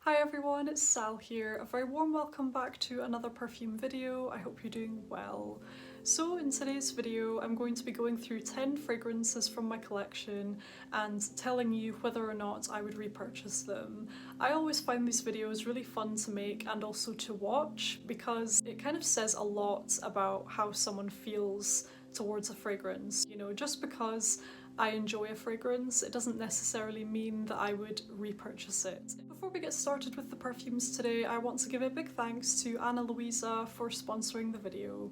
Hi everyone, it's Sal here. A very warm welcome back to another perfume video. I hope you're doing well. So in today's video, I'm going to be going through 10 fragrances from my collection and telling you whether or not I would repurchase them. I always find these videos really fun to make and also to watch because it kind of says a lot about how someone feels towards a fragrance. You know, just because I enjoy a fragrance, it doesn't necessarily mean that I would repurchase it. Before we get started with the perfumes today, I want to give a big thanks to Ana Luisa for sponsoring the video.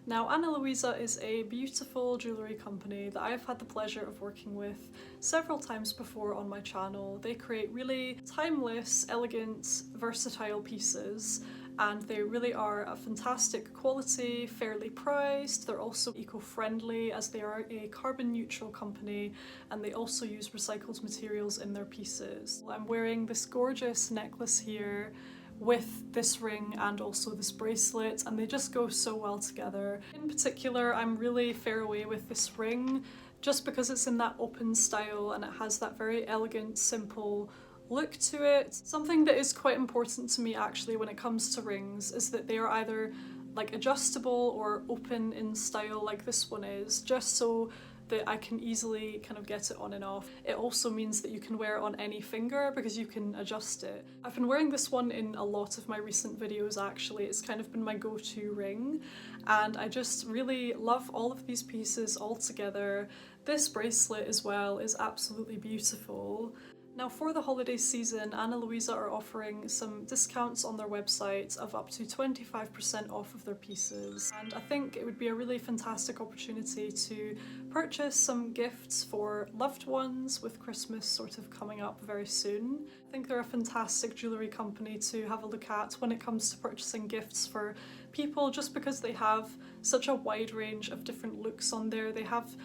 Now, Ana Luisa is a beautiful jewellery company that I've had the pleasure of working with several times before on my channel. They create really timeless, elegant, versatile pieces, and they really are a fantastic quality, fairly priced. They're also eco-friendly as they are a carbon neutral company, and they also use recycled materials in their pieces. I'm wearing this gorgeous necklace here with this ring and also this bracelet, and they just go so well together. In particular, I'm really fair away with this ring just because it's in that open style and it has that very elegant, simple look to it. Something that is quite important to me actually when it comes to rings is that they are either like adjustable or open in style like this one is, just so that I can easily kind of get it on and off. It also means that you can wear it on any finger because you can adjust it. I've been wearing this one in a lot of my recent videos actually. It's kind of been my go-to ring, and I just really love all of these pieces all together. This bracelet as well is absolutely beautiful. Now for the holiday season, Ana Luisa are offering some discounts on their website of up to 25% off of their pieces, and I think it would be a really fantastic opportunity to purchase some gifts for loved ones with Christmas sort of coming up very soon. I think they're a fantastic jewellery company to have a look at when it comes to purchasing gifts for people, just because they have such a wide range of different looks on there. They have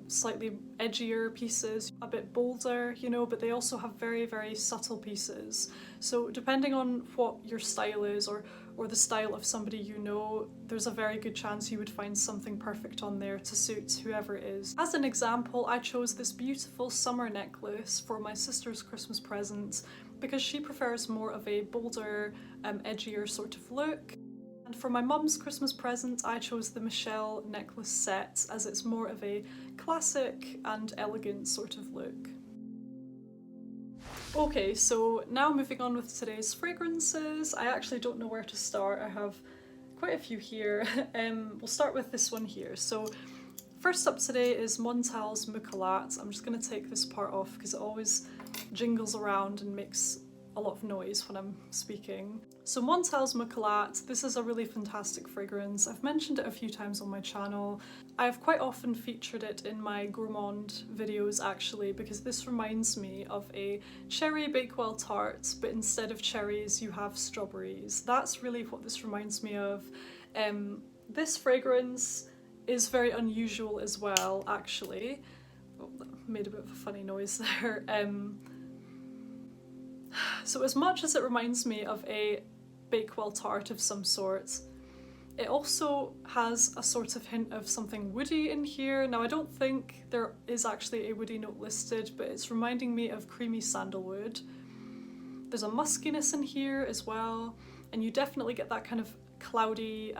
slightly edgier pieces, a bit bolder, you know, but they also have very, very subtle pieces. So depending on what your style is or the style of somebody you know, there's a very good chance you would find something perfect on there to suit whoever it is. As an example, I chose this beautiful summer necklace for my sister's Christmas present because she prefers more of a bolder, edgier sort of look. And for my mum's Christmas present, I chose the Michelle necklace set as it's more of a classic and elegant sort of look. Okay, so now moving on with today's fragrances. I actually don't know where to start. I have quite a few here. We'll start with this one here. So first up today is Montblanc's Mclart. I'm just going to take this part off because it always jingles around and makes a lot of noise when I'm speaking. So Montblanc's Mclart, this is a really fantastic fragrance. I've mentioned it a few times on my channel. I've quite often featured it in my gourmand videos actually, because this reminds me of a cherry Bakewell tart, but instead of cherries you have strawberries. That's really what this reminds me of. This fragrance is very unusual as well actually. Oh, that made a bit of a funny noise there. So as much as it reminds me of a Bakewell tart of some sort, it also has a sort of hint of something woody in here. Now I don't think there is actually a woody note listed, but it's reminding me of creamy sandalwood. There's a muskiness in here as well, and you definitely get that kind of cloudy,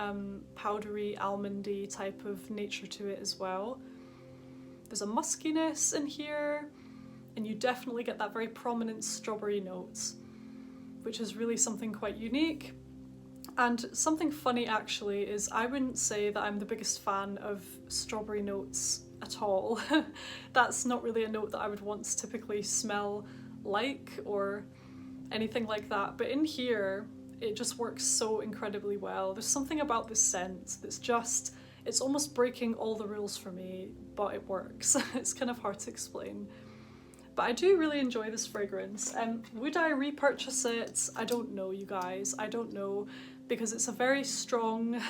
powdery, almondy type of nature to it as well. There's a muskiness in here, and you definitely get that very prominent strawberry notes, which is really something quite unique. And something funny actually is I wouldn't say that I'm the biggest fan of strawberry notes at all. That's not really a note that I would want to typically smell like or anything like that, but in here it just works so incredibly well. There's something about this scent that's just, it's almost breaking all the rules for me, but it works. It's kind of hard to explain. But I do really enjoy this fragrance. Would I repurchase it? I don't know, you guys. I don't know, because it's a very strong,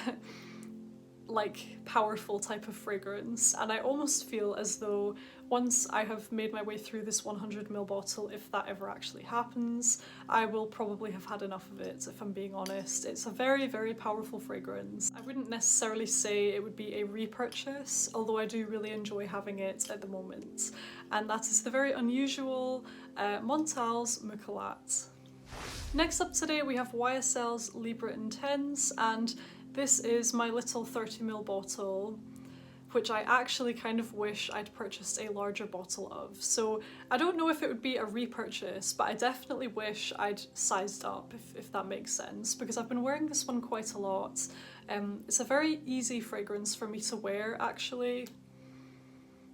like powerful type of fragrance, and I almost feel as though once I have made my way through this 100ml bottle, if that ever actually happens, I will probably have had enough of it, if I'm being honest. It's a very, very powerful fragrance. I wouldn't necessarily say it would be a repurchase, although I do really enjoy having it at the moment, and that is the very unusual Montblanc's Mclart. Next up today we have YSL's Libra Intense, and this is my little 30ml bottle, which I actually kind of wish I'd purchased a larger bottle of. So I don't know if it would be a repurchase, but I definitely wish I'd sized up, if that makes sense, because I've been wearing this one quite a lot. It's a very easy fragrance for me to wear, actually,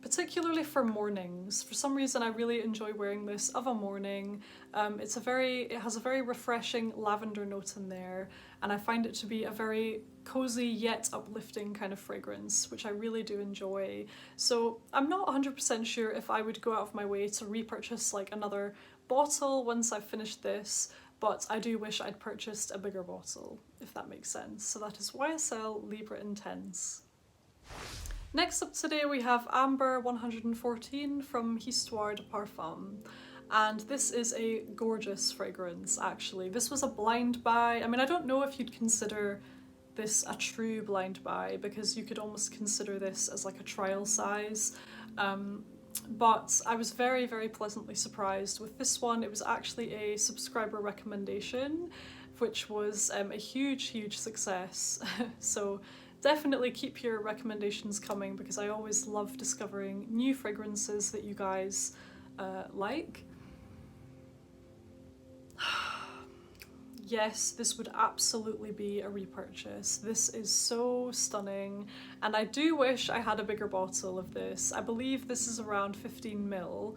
particularly for mornings. For some reason I really enjoy wearing this of a morning. It has a very refreshing lavender note in there, and I find it to be a very cozy yet uplifting kind of fragrance, which I really do enjoy. So I'm not 100% sure if I would go out of my way to repurchase like another bottle once I've finished this, but I do wish I'd purchased a bigger bottle, if that makes sense. So that is YSL Libra Intense. Next up today we have Amber 114 from Histoire de Parfum, and this is a gorgeous fragrance actually. This was a blind buy. I mean, I don't know if you'd consider this a true blind buy, because you could almost consider this as like a trial size, but I was very, very pleasantly surprised with this one. It was actually a subscriber recommendation, which was a huge success. So definitely keep your recommendations coming, because I always love discovering new fragrances that you guys like. Yes, this would absolutely be a repurchase. This is so stunning, and I do wish I had a bigger bottle of this. I believe this is around 15ml,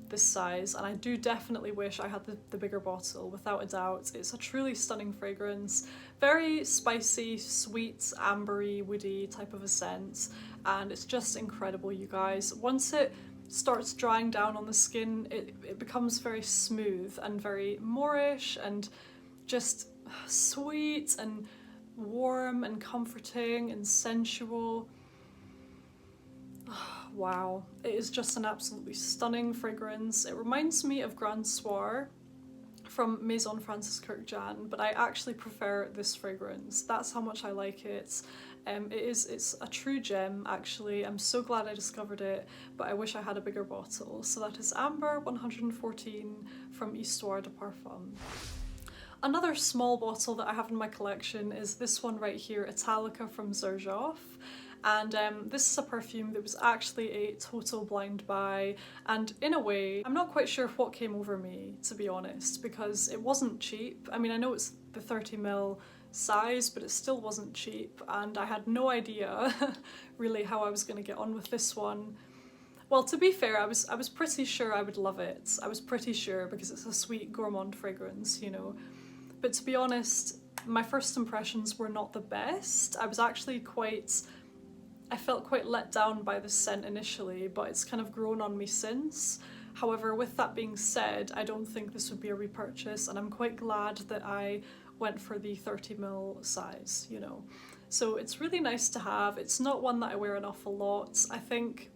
this size, and I do definitely wish I had the bigger bottle, without a doubt. It's a truly stunning fragrance. Very spicy, sweet, ambery, woody type of a scent, and it's just incredible, you guys. Once it starts drying down on the skin, it becomes very smooth and very Moorish and just sweet and warm and comforting and sensual. Wow, it is just an absolutely stunning fragrance. It reminds me of Grand Soir from Maison Francis Kurkdjian, but I actually prefer this fragrance. That's how much I like it. It's a true gem, actually. I'm so glad I discovered it, but I wish I had a bigger bottle. So that is Amber 114 from Histoire de Parfum. Another small bottle that I have in my collection is this one right here, Italica from ZEJAF I. And this is a perfume that was actually a total blind buy, and in a way I'm not quite sure what came over me, to be honest, because it wasn't cheap. I mean, I know it's the 30ml size, but it still wasn't cheap, and I had no idea really how I was going to get on with this one. Well, to be fair, I was pretty sure I would love it. I was pretty sure, because it's a sweet gourmand fragrance, you know. But to be honest, my first impressions were not the best. I was actually I felt quite let down by this scent initially, but it's kind of grown on me since. However, with that being said, I don't think this would be a repurchase, and I'm quite glad that I went for the 30ml size, you know. So it's really nice to have. It's not one that I wear an awful lot. I think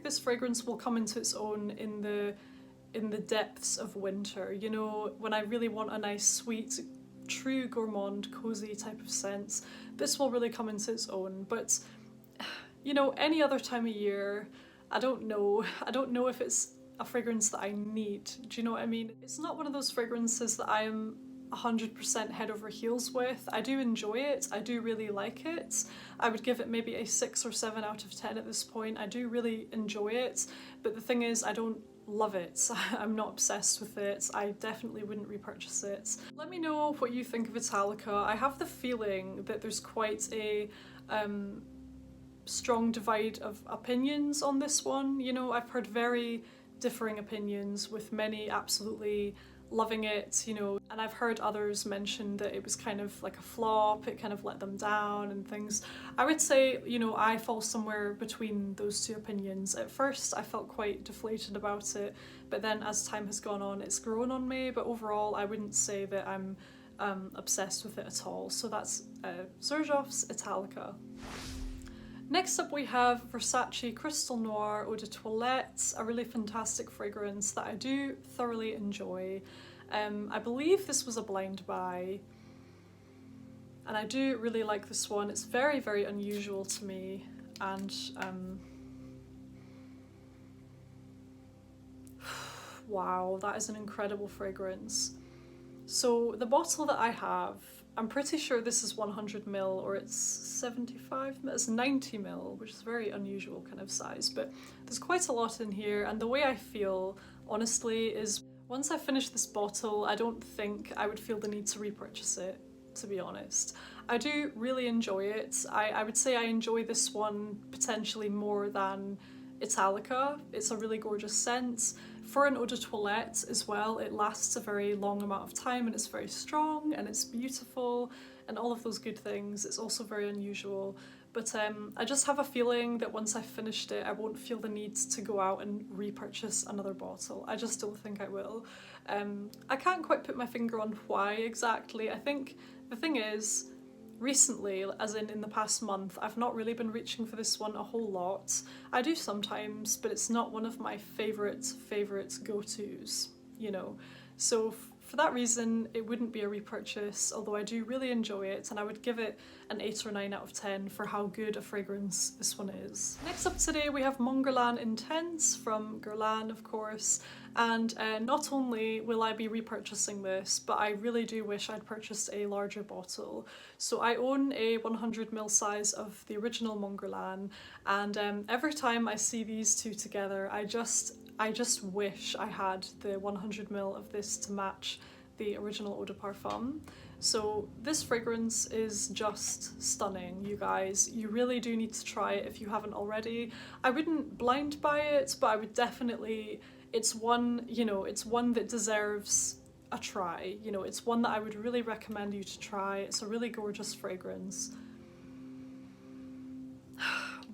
this fragrance will come into its own in the depths of winter, you know, when I really want a nice, sweet, true gourmand, cozy type of scent. This will really come into its own, but you know, any other time of year, I don't know if it's a fragrance that I need. Do you know what I mean? It's not one of those fragrances that I am 100% head over heels with. I do enjoy it, I do really like it. I would give it maybe a 6 or 7 out of 10 at this point. I do really enjoy it, but the thing is, I don't love it. I'm not obsessed with it. I definitely wouldn't repurchase it. Let me know what you think of Italica. I have the feeling that there's quite a strong divide of opinions on this one. You know, I've heard very differing opinions, with many absolutely loving it, you know, and I've heard others mention that it was kind of like a flop, it kind of let them down and things. I would say, you know, I fall somewhere between those two opinions. At first I felt quite deflated about it, but then as time has gone on, it's grown on me. But overall, I wouldn't say that I'm obsessed with it at all. So that's ZEJAF's Italica. Next up we have Versace Crystal Noir Eau de Toilette, a really fantastic fragrance that I do thoroughly enjoy. I believe this was a blind buy, and I do really like this one. It's very, very unusual to me, and wow, that is an incredible fragrance. So the bottle that I have, I'm pretty sure this is 100ml or it's 75ml, it's 90ml, which is a very unusual kind of size, but there's quite a lot in here, and the way I feel, honestly, is once I finish this bottle, I don't think I would feel the need to repurchase it, to be honest. I do really enjoy it. I would say I enjoy this one potentially more than Italica. It's a really gorgeous scent. For an eau de toilette as well, it lasts a very long amount of time and it's very strong and it's beautiful and all of those good things. It's also very unusual. But I just have a feeling that once I've finished it, I won't feel the need to go out and repurchase another bottle. I just don't think I will. I can't quite put my finger on why exactly. I think the thing is, recently, as in the past month, I've not really been reaching for this one a whole lot. I do sometimes, but it's not one of my favourite go-tos, you know. So for that reason, it wouldn't be a repurchase, although I do really enjoy it, and I would give it an 8 or 9 out of 10 for how good a fragrance this one is. Next up today, we have Mon Guerlain Intense from Guerlain, of course, and not only will I be repurchasing this, but I really do wish I'd purchased a larger bottle. So I own a 100ml size of the original Mon Guerlain, and every time I see these two together, I just wish I had the 100ml of this to match the original Eau de Parfum. So this fragrance is just stunning, you guys. You really do need to try it if you haven't already. I wouldn't blind buy it, but I would definitely, it's one, you know, it's one that deserves a try. You know, it's one that I would really recommend you to try. It's a really gorgeous fragrance.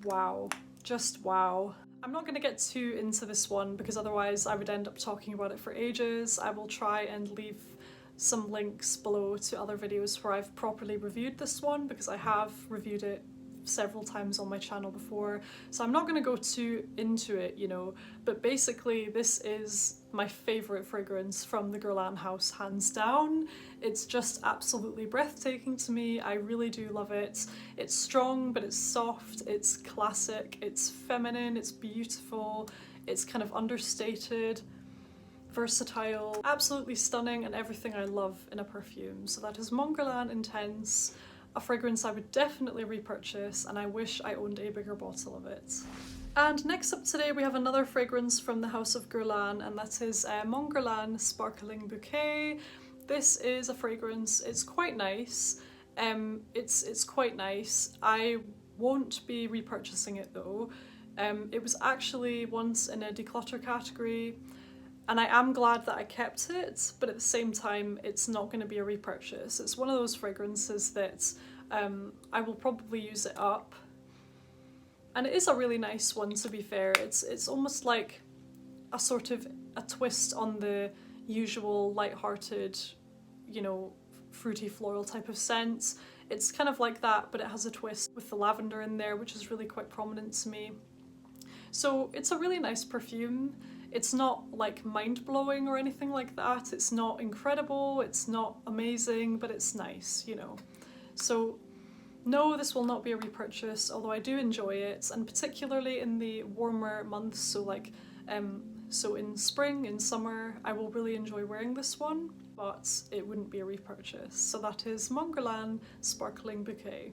Wow, just wow. I'm not going to get too into this one because otherwise I would end up talking about it for ages. I will try and leave some links below to other videos where I've properly reviewed this one, because I have reviewed it several times on my channel before, so I'm not going to go too into it, you know, but basically this is my favourite fragrance from the Guerlain house, hands down. It's just absolutely breathtaking to me. I really do love it. It's strong, but it's soft, it's classic, it's feminine, it's beautiful, it's kind of understated, versatile, absolutely stunning, and everything I love in a perfume. So that is Mon Guerlain Intense, a fragrance I would definitely repurchase, and I wish I owned a bigger bottle of it. And next up today we have another fragrance from the house of Guerlain, and that is Mon Guerlain Sparkling Bouquet. This is a fragrance, it's quite nice. It's quite nice. I won't be repurchasing it though. It was actually once in a declutter category, and I am glad that I kept it, but at the same time, it's not going to be a repurchase. It's one of those fragrances that I will probably use it up. And it is a really nice one, to be fair. It's almost like a sort of a twist on the usual light-hearted, you know, fruity floral type of scent. It's kind of like that, but it has a twist with the lavender in there, which is really quite prominent to me. So it's a really nice perfume. It's not like mind-blowing or anything like that. It's not incredible, it's not amazing, but it's nice, you know. So no, this will not be a repurchase, although I do enjoy it, and particularly in the warmer months, so like so in spring, in summer, I will really enjoy wearing this one, but it wouldn't be a repurchase. So that is Mon Guerlain Sparkling Bouquet.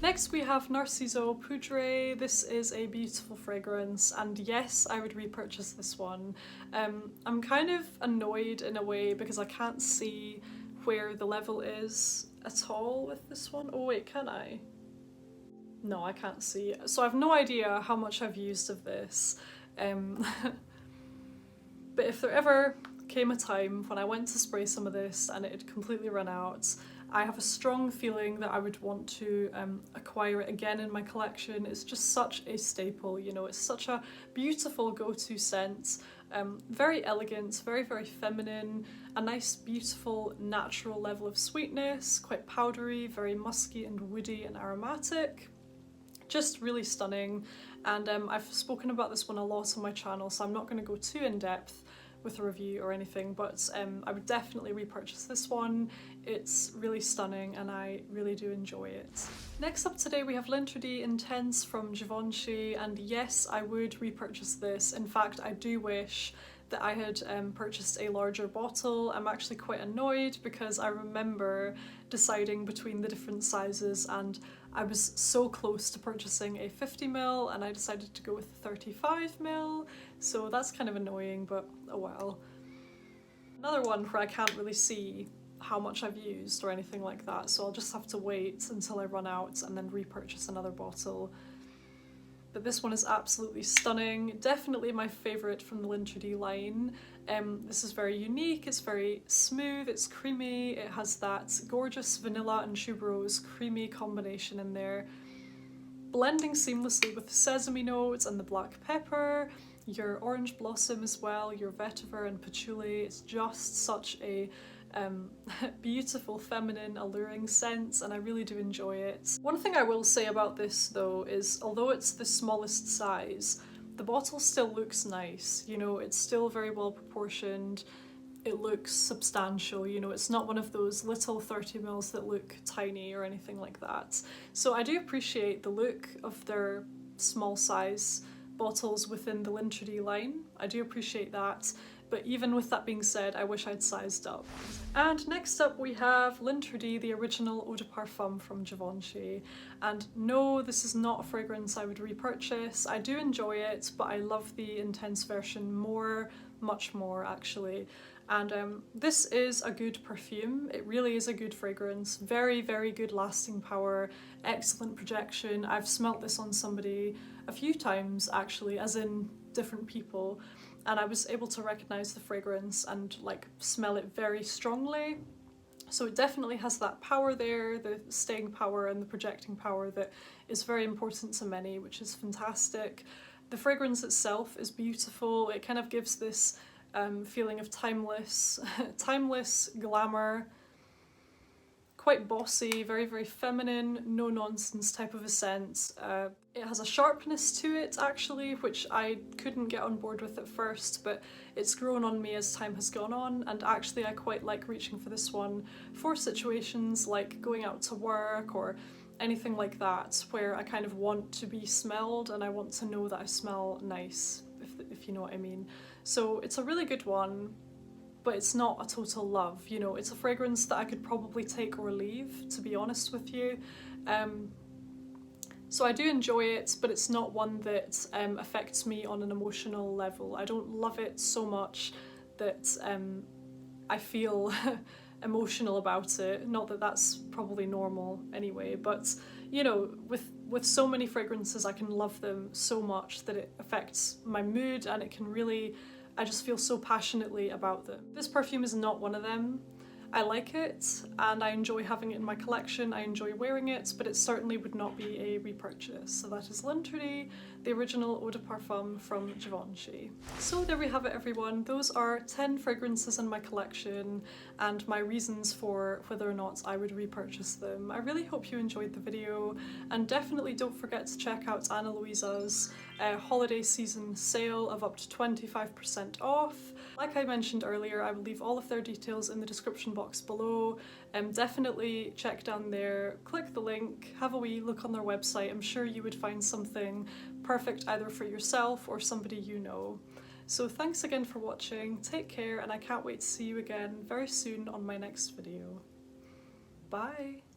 Next we have Narciso Poudrée. This is a beautiful fragrance, and yes, I would repurchase this one. I'm kind of annoyed in a way because I can't see where the level is at all with this one. Oh wait, can I? No, I can't see. So I have no idea how much I've used of this. But if there ever came a time when I went to spray some of this and it had completely run out, I have a strong feeling that I would want to acquire it again in my collection. It's just such a staple, you know, it's such a beautiful go-to scent. Very elegant, very, very feminine, a nice, beautiful, natural level of sweetness, quite powdery, very musky and woody and aromatic. Just really stunning. And I've spoken about this one a lot on my channel, so I'm not going to go too in-depth with a review or anything, but I would definitely repurchase this one. It's really stunning and I really do enjoy it. Next up today we have Lentrody Intense from Givenchy, and yes, I would repurchase this. In fact, I do wish that I had purchased a larger bottle. I'm actually quite annoyed because I remember deciding between the different sizes and I was so close to purchasing a 50ml and I decided to go with 35ml, so that's kind of annoying, but oh well. Another one where I can't really see how much I've used or anything like that, so I'll just have to wait until I run out and then repurchase another bottle. But this one is absolutely stunning, definitely my favourite from the Lentrody line. This is very unique, it's very smooth, it's creamy, it has that gorgeous vanilla and tuberose creamy combination in there, blending seamlessly with the sesame notes and the black pepper, your orange blossom as well, your vetiver and patchouli. It's just such a beautiful, feminine, alluring scent, and I really do enjoy it. One thing I will say about this though is, although it's the smallest size, the bottle still looks nice, you know, it's still very well proportioned, it looks substantial, you know, it's not one of those little 30mls that look tiny or anything like that. So I do appreciate the look of their small size bottles within the Lentrody line, I do appreciate that. But even with that being said, I wish I'd sized up. And next up we have Lentrody, the original Eau de Parfum from Givenchy. And no, this is not a fragrance I would repurchase. I do enjoy it, but I love the intense version more, much more actually. And this is a good perfume. It really is a good fragrance. Very, very good lasting power, excellent projection. I've smelt this on somebody a few times actually, as in different people, and I was able to recognize the fragrance and like smell it very strongly. So it definitely has that power there, the staying power and the projecting power that is very important to many, which is fantastic. The fragrance itself is beautiful. It kind of gives this feeling of timeless glamour, quite bossy, very, very feminine, no nonsense type of a scent. It has a sharpness to it actually, which I couldn't get on board with at first, but it's grown on me as time has gone on, and actually I quite like reaching for this one for situations like going out to work or anything like that, where I kind of want to be smelled and I want to know that I smell nice, if you know what I mean. So it's a really good one, but it's not a total love, you know, it's a fragrance that I could probably take or leave, to be honest with you. So I do enjoy it, but it's not one that affects me on an emotional level. I don't love it so much that I feel emotional about it. Not that that's probably normal anyway, but you know, with so many fragrances I can love them so much that it affects my mood, and it can really, I just feel so passionately about them. This perfume is not one of them. I like it and I enjoy having it in my collection, I enjoy wearing it, but it certainly would not be a repurchase. So that is Lentrody, the original Eau de Parfum from Givenchy. So there we have it everyone, those are 10 fragrances in my collection and my reasons for whether or not I would repurchase them. I really hope you enjoyed the video, and definitely don't forget to check out Ana Luisa's holiday season sale of up to 25% off. Like I mentioned earlier, I will leave all of their details in the description box below. Definitely check down there, click the link, have a wee look on their website. I'm sure you would find something perfect either for yourself or somebody you know. So thanks again for watching, take care, and I can't wait to see you again very soon on my next video. Bye!